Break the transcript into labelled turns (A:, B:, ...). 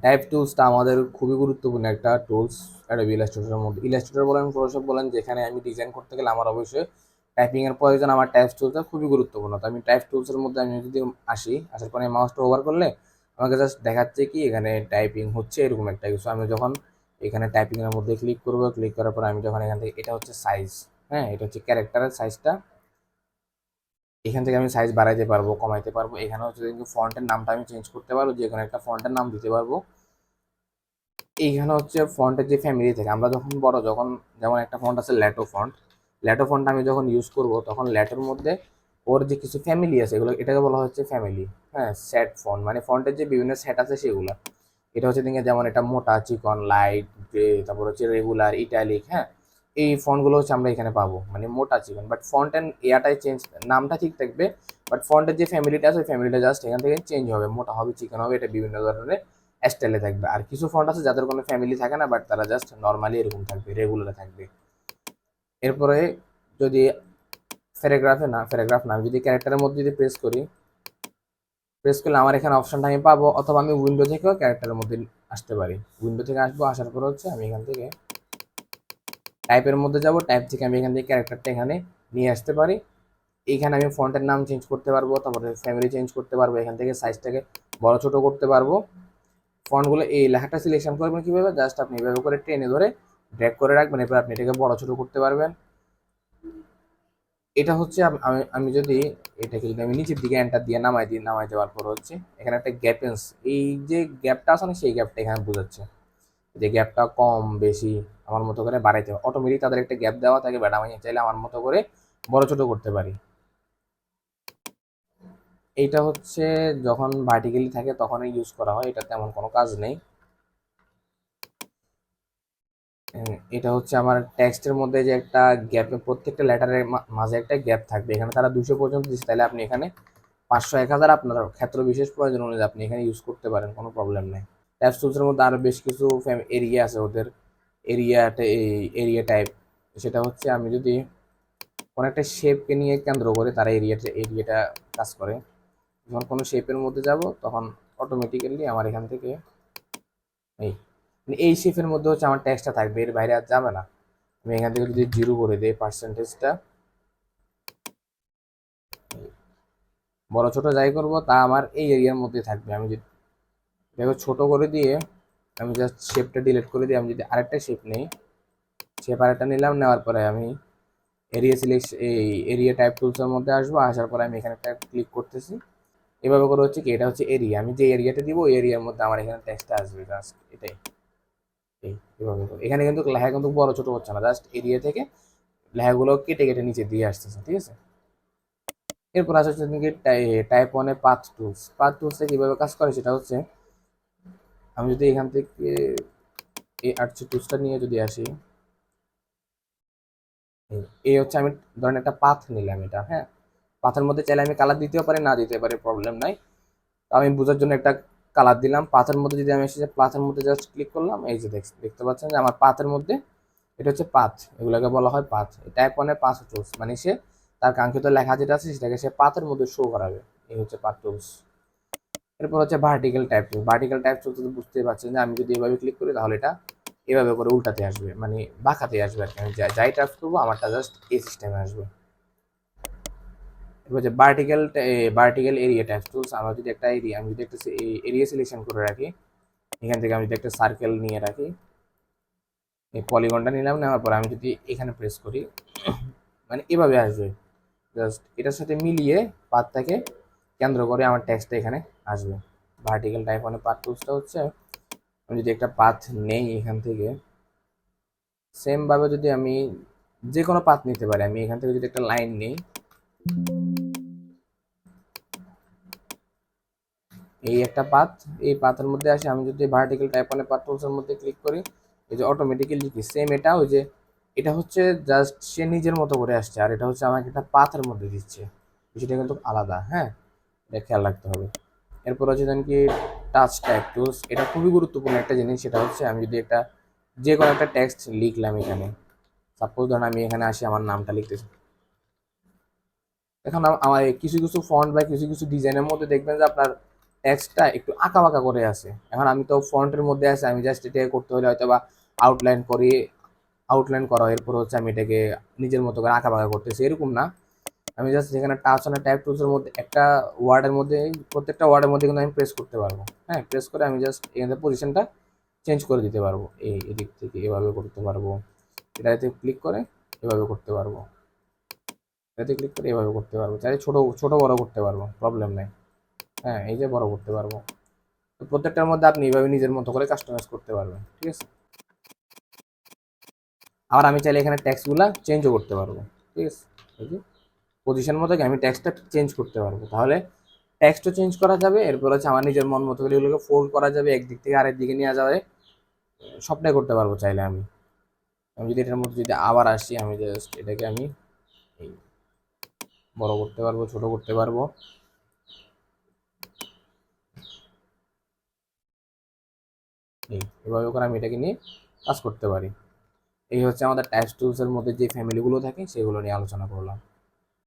A: Type টুলসটা আমাদের খুবই গুরুত্বপূর্ণ একটা টুলস অ্যাডোবি ইলাস্ট্রেটরের মধ্যে। ইলাস্ট্রেটর বলেন, ফটোশপ বলেন, যেখানে আমি ডিজাইন করতে গেলে আমার অবশ্যই টাইপিং এর প্রয়োজন। আমার টাইপ টুলসটা খুবই গুরুত্বপূর্ণ। তো আমি টাইপ টুলসের মধ্যে আমি যদি আসার পরে মাউসটা ওভার করলে আমাকে জাস্ট দেখাচ্ছে কি এখানে টাইপিং হচ্ছে এরকম একটা কিছু। আমি যখন এখানে টাইপিং এর মধ্যে ক্লিক করব, ক্লিক করার পর আমি যখন এখান থেকে, এটা হচ্ছে সাইজ, হ্যাঁ, এটা হচ্ছে ক্যারেক্টারের সাইজটা। এখান থেকে আমি সাইজ বাড়াইতে পারবো, কমাইতে পারবো। এখানে হচ্ছে কিন্তু ফন্টের নামটা আমি চেঞ্জ করতে পারবো, যে কোনো একটা ফন্টের নাম দিতে পারবো। এইখানে হচ্ছে ফন্টের যে ফ্যামিলি থেকে আমরা যখন বড়, যখন যেমন একটা ফন্ট আছে ল্যাটো ফন্ট, ল্যাটো ফন্ট আমি যখন ইউজ করব তখন ল্যাটোর মধ্যে ওর যে কিছু ফ্যামিলি আছে এগুলো, এটাকে বলা হচ্ছে ফ্যামিলি। হ্যাঁ, সেট ফন্ট মানে ফন্টের যে বিভিন্ন সেট আছে সেগুলো। এটা হচ্ছে দিকে যেমন এটা মোটা, চিকন, লাইট, গ্রে, তারপর হচ্ছে রেগুলার, ইটালিক। হ্যাঁ, এই ফন্টগুলো হচ্ছে আমরা এখানে পাবো, মানে মোটা, চিকন। বাট ফন্ট অ্যান্ড এয়াটাই চেঞ্জ, নামটা ঠিক থাকবে, বাট ফন্টের যে ফ্যামিলিটা আছে ওই ফ্যামিলিটা জাস্ট এখান থেকে চেঞ্জ হবে, মোটা হবে, চিকন হবে, এটা বিভিন্ন ধরনের স্টাইলে থাকবে। আর কিছু ফন্ট আছে যাদের কোনো ফ্যামিলি থাকে না, বাট তারা জাস্ট নর্মালি এরকম থাকবে, রেগুলার থাকবে। এরপরে যদি প্যারাগ্রাফ না, আমি যদি ক্যারেক্টারের মধ্যে যদি প্রেস করলে আমার এখানে অপশনটা আমি পাবো, অথবা আমি উইন্ডো থেকেও ক্যারেক্টারের মধ্যে আসতে পারি। উইন্ডো থেকে আসবো, আসার পর হচ্ছে আমি এখান থেকে টাইপের মধ্যে যাব, টাইপ থেকে আমি এখান থেকে ক্যারেক্টারটা এখানে নিয়ে আসতে পারি। এইখানে আমি ফন্টের নাম চেঞ্জ করতে পারবো, তারপরে ফ্যামিলি চেঞ্জ করতে পারবো, এখান থেকে সাইজটাকে বড় ছোট করতে পারবো। ফন্টগুলো এই লেখাটা সিলেকশন করবেন কীভাবে, জাস্ট আপনি এভাবে করে টেনে ধরে ড্র্যাগ করে রাখবেন, এরপর আপনি এটাকে বড় ছোট করতে পারবেন। এটা হচ্ছে আমি যদি এটাকে যদি আমি নিচের দিকে এন্টার দিয়ে নামাই দেওয়ার পর হচ্ছে এখানে একটা গ্যাপেন্স, এই যে গ্যাপটা আছে না সেই গ্যাপটা এখানে বোঝাচ্ছে, যে গ্যাপটা কম বেশি আমার মতো করে বাড়াইতে হবে। অটোমেটিক তাদের একটা গ্যাপ দেওয়া থাকে, বাট আমি চাইলে আমার মতো করে বড় ছোট করতে পারি। এইটা হচ্ছে যখন ভার্টিক্যালি থাকে তখনই ইউজ করা হয়, এটা তেমন কোনো কাজ নেই। এটা হচ্ছে আমার টেক্সটের মধ্যে যে একটা গ্যাপে, প্রত্যেকটা লেটারের মাঝে একটা গ্যাপ থাকবে। এখানে তারা 200 পর্যন্ত দিচ্ছে, তাহলে আপনি এখানে 500, 1000 আপনার ক্ষেত্র বিশেষ প্রয়োজন অনুযায়ী আপনি এখানে ইউজ করতে পারেন, কোনো প্রবলেম নেই। ট্যাব টুলসের মধ্যে আরও বেশ কিছু এরিয়া আছে ওদের। এরিয়া টাইপ, সেটা হচ্ছে আমি যদি কোনো একটা শেপকে নিয়ে কেন্দ্র করে তারা এরিয়াটা কাজ করে। যখন কোনো শেপের মধ্যে যাব তখন অটোমেটিক্যালি আমার এখান থেকে এই এই শেপের মধ্যে হচ্ছে আমার ট্যাক্সটা থাকবে, এর বাইরে আর যাবে না। আমি এখান থেকে যদি 0 করে দিই পার্সেন্টেজটা, বড় ছোট যাই করব তা আমার এই এরিয়ার মধ্যে থাকবে। আমি যদি দেখো ছোট করে দিয়ে আমি জাস্ট শেপটা ডিলিট করে দিই, আমি যদি আরেকটা শেপ নেই, শেপ আরেকটা নিলাম, নেওয়ার পরে আমি এরিয়া টাইপ টুলসের মধ্যে আসবো, আসার পরে আমি এখানে একটা ক্লিক করতেছি। এভাবে করে হচ্ছে কি, এটা হচ্ছে এরিয়া, আমি যে এরিয়াটা দিব ওই এরিয়ার মধ্যে আমার এখানে টেক্সটটা আসবে, জাস্ট এটাই। এভাবে করে এখানে কিন্তু লেখা কিন্তু বড় ছোট হচ্ছে না, জাস্ট এরিয়া থেকে লেখাগুলো কেটে কেটে নিচে দিয়ে আসতেছে, ঠিক আছে। এরপর আসা হচ্ছে টাইপ ওয়ানে পাথ টুলসে কীভাবে কাজ করে সেটা হচ্ছে, আমি যদি এখান থেকে এই আর্টস টুলসটা নিয়ে যদি আসি, এই হচ্ছে আমি ধরেন একটা পাথ নিলাম এটা, হ্যাঁ, পাথের মধ্যে চাইলে আমি কালার দিতেও পারি, না দিতে পারি, প্রবলেম নাই। তো আমি বোঝার জন্য একটা কালার দিলাম। পাথের মধ্যে যদি আমি এসে পাথের মধ্যে জাস্ট ক্লিক করলাম, এই যে দেখতে পাচ্ছেন যে আমার পাথের মধ্যে এটা হচ্ছে পাথ, এগুলোকে বলা হয় পাথ। টাইপ ওয়ানে পাথ টুলস মানে সে তার কাঙ্ক্ষিত লেখা যেটা আছে সেটাকে সে পাথের মধ্যে শো করাবে, এই হচ্ছে পাথ টুলস। এরপর হচ্ছে ভার্টিক্যাল টাইপ টুলস, বুঝতেই পারছেন যে আমি যদি এভাবে ক্লিক করি তাহলে এটা এভাবে করে উল্টাতে আসবে, মানে বাঁকাতে আসবে আর কি। আমি যাই টাইপ করবো আমারটা জাস্ট এই সিস্টেমে আসবে। এরপর হচ্ছে ভার্টিক্যাল এরিয়া টাইপ টুলস, আমরা যদি একটা এরিয়া, আমি যদি একটা এরিয়া সিলেকশন করে রাখি, এখান থেকে আমি যদি একটা সার্কেল নিয়ে রাখি, এই পলিগনটা নিলাম, নেওয়ার পর আমি যদি এখানে প্রেস করি মানে এভাবে আসবে, জাস্ট এটার সাথে মিলিয়ে পাথটাকে কেন্দ্র করে আমার টেক্সটটা এখানে আসবে। ভার্টিক্যাল টাইপ মানে পাথ টুলসটা হচ্ছে, আমি যদি একটা পাথ নেই এখান থেকে, সেম ভাবে যদি আমি যে কোনো পাথ নিতে পারি, আমি এখান থেকে যদি একটা লাইন নিই, এই একটা পাথ, এই পাথের মধ্যে আসে, আমি যদি ভার্টিক্যাল টাইপ মানে পাথ টুলসের মধ্যে ক্লিক করি, এই যে অটোমেটিক্যালি কি সেম এটা ওই যে, এটা হচ্ছে জাস্ট সে নিজের মতো করে আসছে, আর এটা হচ্ছে আমাকে একটা পাথের মধ্যে দিচ্ছে, সেটা কিন্তু আলাদা। হ্যাঁ, এটা খেয়াল রাখতে হবে। এরপর হচ্ছে দেন কি টাচ টাইপ টুলস, এটা খুবই গুরুত্বপূর্ণ একটা জিনিস। সেটা হচ্ছে আমি যদি একটা যে কোনো একটা টেক্সট লিখলাম এখানে, সাপোজ ধরুন আমি এখানে আসি আমার নামটা লিখতেছি, এখন আমার কিছু কিছু ফন্ট বা কিছু কিছু ডিজাইনের মধ্যে দেখবেন যে আপনার টেক্সটটা একটু আঁকা বাঁকা করে আছে। এখন আমি তো ফন্টের মধ্যে আছে, আমি জাস্ট এটাকে করতে হলে হয়তো বা আউটলাইন করি, আউটলাইন করা, এরপর হচ্ছে আমি এটাকে নিজের মতো করে আঁকা বাঁকা করতেছি, এরকম না। আমি জাস্ট যেখানে টাচ অন টাইপ টুলসের মধ্যে একটা ওয়ার্ডের মধ্যে, প্রত্যেকটা ওয়ার্ডের মধ্যে কিন্তু আমি প্রেস করতে পারবো। হ্যাঁ, প্রেস করে আমি জাস্ট এখানে পজিশনটা চেঞ্জ করে দিতে পারবো, এই এদিক থেকে এভাবে করতে পারবো, এটাতে ক্লিক করে এভাবে করতে পারবো, এটাতে ক্লিক করে এভাবে করতে পারবো, চাই ছোট ছোট বড় করতে পারবো, প্রবলেম নেই। হ্যাঁ, এই যে বড় করতে পারবো। তো প্রত্যেকটার মধ্যে আপনি এইভাবে নিজের মতো করে কাস্টমাইজ করতে পারবেন, ঠিক আছে। আবার আমি চাইলে এখানে ট্যাক্সগুলা চেঞ্জও করতে পারবো, ঠিক আছে। এই যে পজিশন মতো আমি ট্যাক্সটা চেঞ্জ করতে পারবো, তাহলে ট্যাক্সটও চেঞ্জ করা যাবে, এরপর হচ্ছে আমার নিজের মন মতো করে এগুলোকে ফোল্ড করা যাবে, একদিক থেকে আরেক দিকে নেওয়া যাবে, সবটাই করতে পারবো চাইলে আমি। আমি যদি এটার মধ্যে যদি আবার আসি, আমি জাস্ট এটাকে আমি এই বড় করতে পারবো, ছোট করতে পারবো, এভাবে করে আমি এটাকে নিয়ে কাজ করতে পারি। এই হচ্ছে আমাদের টাইপস টুলসের মধ্যে যে ফ্যামিলিগুলো থাকে সেগুলো নিয়ে আলোচনা করলাম।